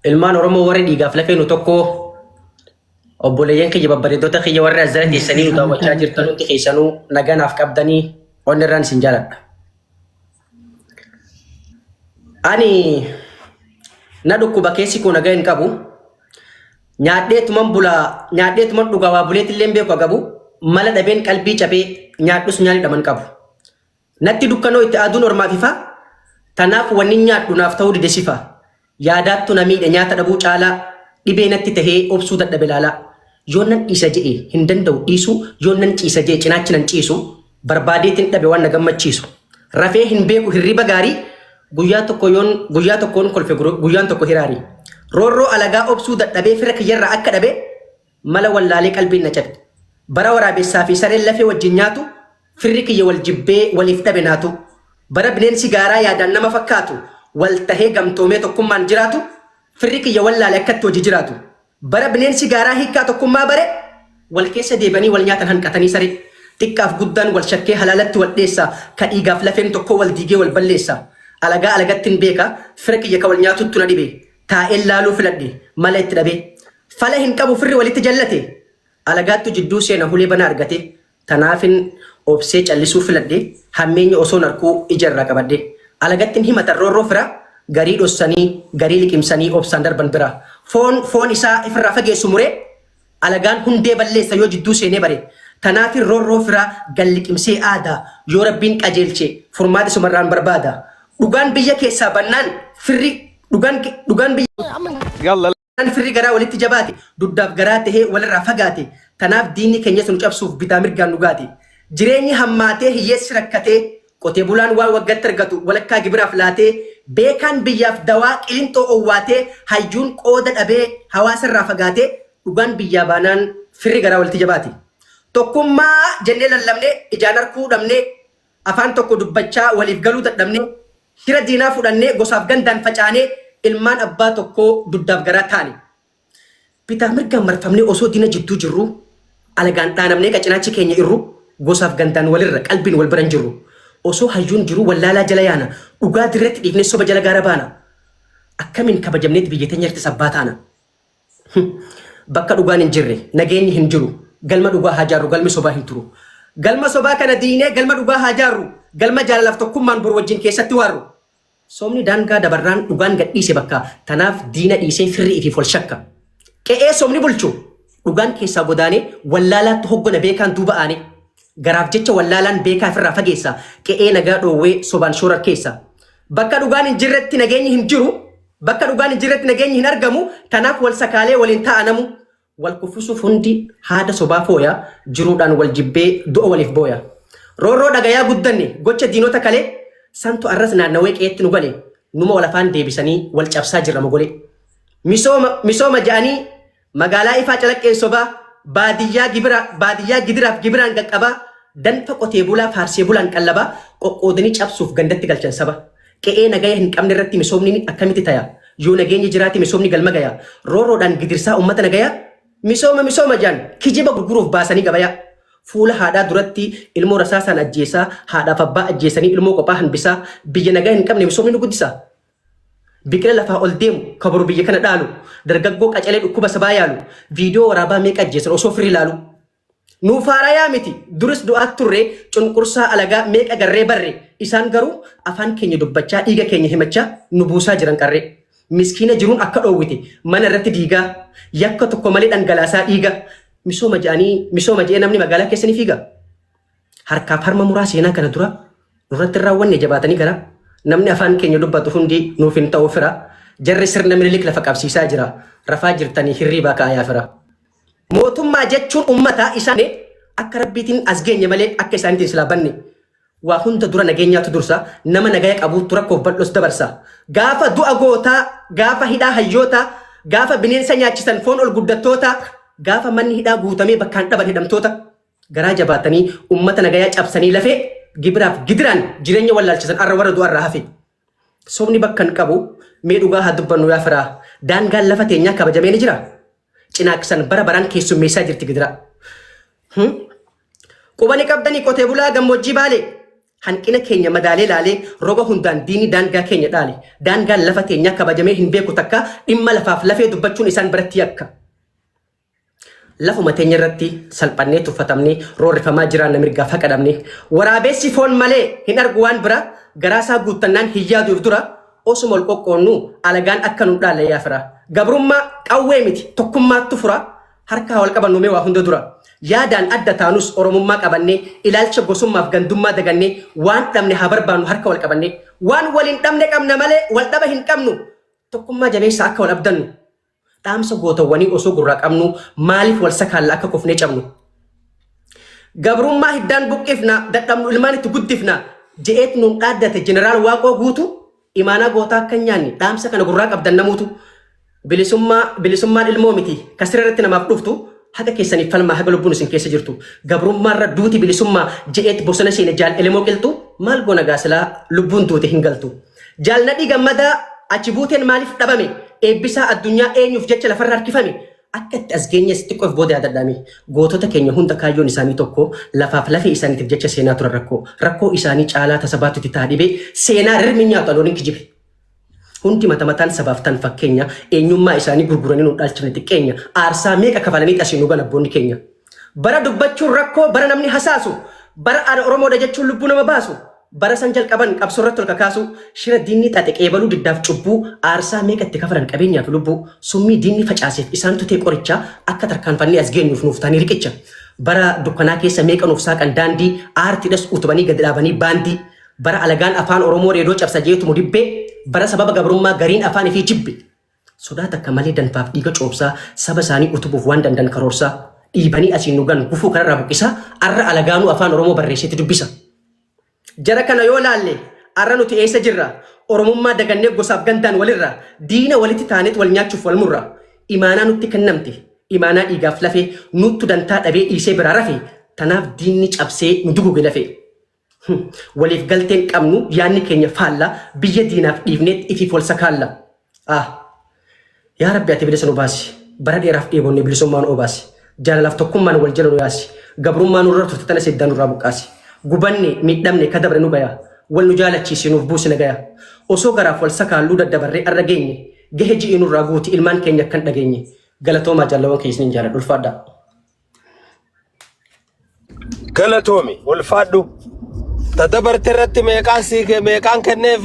ilmaan Oromoo warri dhiigaaf lafee nu tokko obboleeyyan kiyya babbareeddota kiyya warri azara teessanii nu daawwachaa jirtan hundi keessanuu naganaaf qabdanii onni irraan isin jaaladha. Ani na dhukkuba keessi koo nagaa hin qabu. Nyaadheetuman bulaa nyaadheetuman dhugaa waa buleetillee beeku qabu. Mala dhabeen qalbii cabee nyaadhus nyaanni dhaman qabu. Natti dukkanoo itti aduun ormaaf ifa. Tanaaf wanni nyaadhu naaf ta'uu dide sifa. Yaadaattu na miidhe nyaata dhabuu caalaa dhibee natti tahee obsuu dadhabe laalaa. Yoon nan dhiisa je'e hin danda'u dhiisu yoon nan ciisa je'e cinaachi nan ciisu barbaadeetiin dhabe waan na gammachiisu. Rafee hin beeku hirriba gaarii guyyaa tokkoon kolfe guyyaan tokko hiraari. Roorroo alagaa obsuu dadhabee fira kiyyarraa akka dhabe mala wallaalee qalbiin na cabe. Bara waraabessaa fi sareen lafee wajjin nyaatu firri kiyya wal jibbee waliif dhabe naatu. Bara bineensi gaaraa yaadaan nama fakkaatu wal tahee gamtoomee tokkummaan jiraatu firri kiyya wallaalee akkatti hojii jiraatu. Bara bineensi gaaraa hiikkaa tokkummaa bare wal keessa deebanii wal nyaatan hanqatanii sare. Xiqqaaf guddaan wal shakkee halaalatti wal dheessaa ka dhiigaaf lafeen tokko wal diigee wal balleessa. Alagaa alagattiin beeka fira kiyya ka wal nyaatuttu na dhibe. Taa'een laaluu filadhe mala itti dhabe. Fala hin qabu firri walitti jallate. Alagaattu jidduu seena hulee bana argate. Tanaafin obsee callisuu filadhe hammeenya osoo narkuu ijarraa qabadhe. Alagattiin himatan roorroo fira garii dhossanii garii liqimsanii obsaan darban bira. Foon isaa ifirraa fageessu muree alagaan hundee balleessa yoo jidduu seenee bare. Tanaafin roorroo fira galliqimsee aadaa yoo rabbiin qajeelche furmaata sumarraan barbaada. Dhugaan biyya keessaa bannaan firri dhugaan biyya firri garaa walitti jabaate duddaaf garaa tahee walirraa fagaate. Tanaaf diinni keenya sun cabsuuf bitaa mirgaan dhugaate. Jireenyi hammaatee hiyyeessi rakkatee qotee bulaan waan waggatti argatu walakkaa gibiraaf laatee beekaan biyyaaf dawaa qilintoo owwaatee hayyuun qooda dhabee hawaasarraa fagaatee dhugaan biyyaa baanaan firri garaa walitti jabaate. Tokkummaa jennee lallabnee ijaan harkuu dhabnee afaan tokko dubbachaa waliif galuu dadhabnee hira diinaa fudhannee gosaaf gandaan facaanee ilmaan abbaa tokkoo duddaaf garaa taane. Bitaa mirgaan marfamnee osoo diina jidduu jirru alagaan dhaanamnee qacinaachi keenya irru gosaaf gandaan walirra qalbiin wal biran jirru. Osoo hayyuun jiru wallaalaa jala yaana dhugaa dirreetti dhiifnee soba jala gaara baana. Akkamiin kabajamneet biyya teenya irratti sabbaa taana. Bakka dhugaan hin jirre nageenyi hin jiru galma dhugaa haa jaarru galmi sobaa hin turu. Galma sobaa kana diinee galma dhugaa haa jaarru galma jaalalaaf tokkummaan bor wajjin keessatti waarru. Soomni daangaa dabarraan dhugaan gadhiise bakka tanaaf diina dhiisee firri ifiif wal shakka. Qe'ee soomni bulchu dhugaan keessaa godaanee wallaalaatti hoggona beekaan duuba aane. Garaaf jecha wallaalaan beekaa ofirraa fageessa qe'ee nagaa dhoowwee sobaan shoorar keessa. Bakka dhugaan hin jirretti nageenyi hin jiru bakka dhugaan hin jirretti nageenyi hin argamu tanaaf wal sakaalee waliin ta'anamu. Wal kuffisuuf hundi haada sobaa fooyaa jiruudhaan wal jibbee du'a waliif booya. Roorroo dhagayaa guddanne gocha diinota kalee santu arras naannawee qe'eetti nu gale numa wal afaan deebisanii wal cabsaa jirra mogolee. Misooma ja'anii magaalaa ifaa calaqqeen sobaa baadiyyaa gidiraaf gibiraan qaqqabaa danfa qotee bulaa faarsee bulaan qallabaa qoqqoodanii cabsuuf gandatti galchan saba. Qe'ee nagaya hin qabne irratti misoomni akkamitti taya yoo nageenyi jiraate misoomni galma gaya roorroodhaan gidirsaa uummata nagaya. Misooma jaan kijiba gurguruuf baasanii gabaya. Fuula haadhaa duratti ilmoo rasaasaan ajjeesaa haadhaaf abbaa ajjeesanii ilmoo qophaa hanbisaa biyya nagaa hin qabne misoomni nu guddisa. Biqila lafaa ol deemu kabaru biyya kana dhaalu dargaggoo qacalee dhukkuba sabaa yaalu viidiyoo waraabaa meeqa ajjeesan osoo firii ilaalu. Nuuf haarayaa miti duris du'aat turre cunqursaa alagaa meeqa garree barre isaan garuu afaan keenya dubbachaa dhiiga keenya himachaa nu buusaa jiran qarree. Miskiina jiruun akka dhoowwite mana irratti diigaa yakka tokko malee dhangalaasaa dhiiga misooma je'ee namni magaalaa keessa ni fiiga. Harkaaf harma muraa seenaa kana dura nurratti raawwanne jabaatanii gara namni afaan keenya dubbatu hundi nuuf hin ta'u fira jarri sirna minilik lafa qabsiisaa jira rafaa jirtanii hirriibaa ka'ayaa fira. Mootummaa jechuun ummata isaan akka rabbiitiin as geenye malee akka isaaniitiin silaa banne. Waa hunda dura nageenyaatu dursa nama nagaya qabuutu rakkoof bal'os dabarsa. Gaafa du'a gootaa gaafa hidhaa hayyootaa gaafa bineensa nyaachisan foon ol guddattoota gaafa manni hidhaa guutamee bakkaan dhaban hidhamtoota garaa jabaatanii ummata nagayaa cabsanii lafee gibiraaf gidiraan jireenya wallaalchisan arra warra du'arraa hafe. Soomni bakka hin qabu mee dhugaa haa dubbannu yaa firaa daangaan lafa teenyaa kabajamee ni jira. Cinaaqsan bara baraan keessummeessaa jirti gidira. Qubani qabdanii qotee bulaa gammoojjii baalee hanqina keenya madaalee laalee roga hundaan diini daangaa keenya dhaale daangaan lafa teenya kabajamee hin beeku takka dhimma lafaaf lafee dubbachuun isaan biratti yakka. Lafuma teenya irratti salphannee tuffatamnee roorrifamaa jiraanna mirgaaf haqa dhabne waraabessi foon malee hin argu waan bira garaasaa guuttannaan hin yaaduuf dura osuma ol qoqqoonnu alagaan akka nu dhaalle yaafira. Gabrummaa qawwee miti tokkummaattu fura harkaa wal qabannu mee waa hunda dura. Yaadaan adda taanus oromummaa qabannee ilaalcha gosummaaf gandummaa dagannee waan dhabne haa barbaannu harka wal qabannee waan waliin dhabne qabna malee wal dhaba hin qabnu tokkummaa jabeessa akka wal abdannu dhaamsa gootawwanii osoo gurraa qabnu maaliif wal sakaalla akka kufnee cabnu. Gabrummaa hiddaan buqqifna dadhabnu ilmaan itti guddifna je'eet nuun dhaaddate jeneraal Waaqoo guutu imaanaa gootaa akka nyaanni dhaamsa kana gurraa qabdan namuutu bilisummaan ilmoo miti kasira irratti namaaf dhuftu haga keessaniif falmaa haga lubbuun isin keessa jirtu gabrummaa irra duuti bilisummaa je'eet bosona seene jaal elemoo qilxu maal goona gaasilaa lubbuun duute hin galtu. Jaal Nadhii Gammadaa achi buuteen maaliif dhabame eebbisaa addunyaa eenyuuf jecha lafarra harkifame akka itti as geenye sitti qof booda yaadadhame gootota keenya hunda kaayyoon isaanii tokko lafaaf lafee isaaniitiif jecha seenaa turan rakkoo isaanii caalaa tasabaatutti taadhibee seenaa rirmi nyaatu alooniin kijibe. Hundi mataan sabaaf tan fakkeenya eenyummaa isaanii gurguranii nu dhaalchifne xiqqeenya aarsaa meeqa kafalanii asii nu ganabboonni keenya. Bara dubbachuun rakkoo bara namni hasaasu bara aadaa Oromoodha jechuun lubbuu nama baasu bara san jalqaban qabsoo irratti ol kakaasu shira diinni xaxe qeebaluu diddaaf cubbuu aarsaa meeqa itti kafalan qabeenyaaf lubbuu summii diinni facaaseef isaan tutee qorichaa akka tarkaanfannee as geenyuuf nuuf taanii riqicha. Bara dukkanaa keessa meeqa nuuf saaqan daandii aartiidhas utubanii gad dhaabanii baandii bara alagaan afaan Oromoo reedoo cabsa jeetumu dibbee bara sababa gabrummaa gariin afaan ifii jibbe sodaa takka malee danfaaf dhiiga coobsaa saba isaanii utubuuf waan dandan karoorsaa dhiibanii asiin nugan gufuu kanarraa buqqisaa arra alagaanuu afaan Oromoo barreesseetti dubbisa. Jara kana yoo laalle arra nuti eessa jirra Oromummaa dagannee gosaaf gandaan walirra diina walitti taaneet wal nyaachuuf wal murra imaanaa nutti kennamte imaanaa dhiigaaf lafee nuttu dantaa dhabee dhiisee biraa rafe tanaaf diinni cabsee nu duguge lafee. Waliif galteen qabnu yaanni keenya faallaa biyya diinaaf dhiifneet ifiif wal sakaalla. Yaa Rabbi ati bilisa nu baasi bara dheeraaf dheebonne bilisummaan obaasi jaalalaaf tokkummaan wal jala nu yaasi gabrummaan nurra turte tana seddaan nurraa buqqaasi gubanne miidhamne kadabre nu gaya wal nu jaalachiisi nuuf buusina gaya osoo garaaf wal sakaalluu daddabarree arra geenye gahe ji'i nurraa guuti ilmaan keenya kan dhageenye galatoomaa jaallawan keessaniin jaaladhu ulfaadhaa. Galatoomi ulfaadhu. Tata barteerratti meeqaan kenneef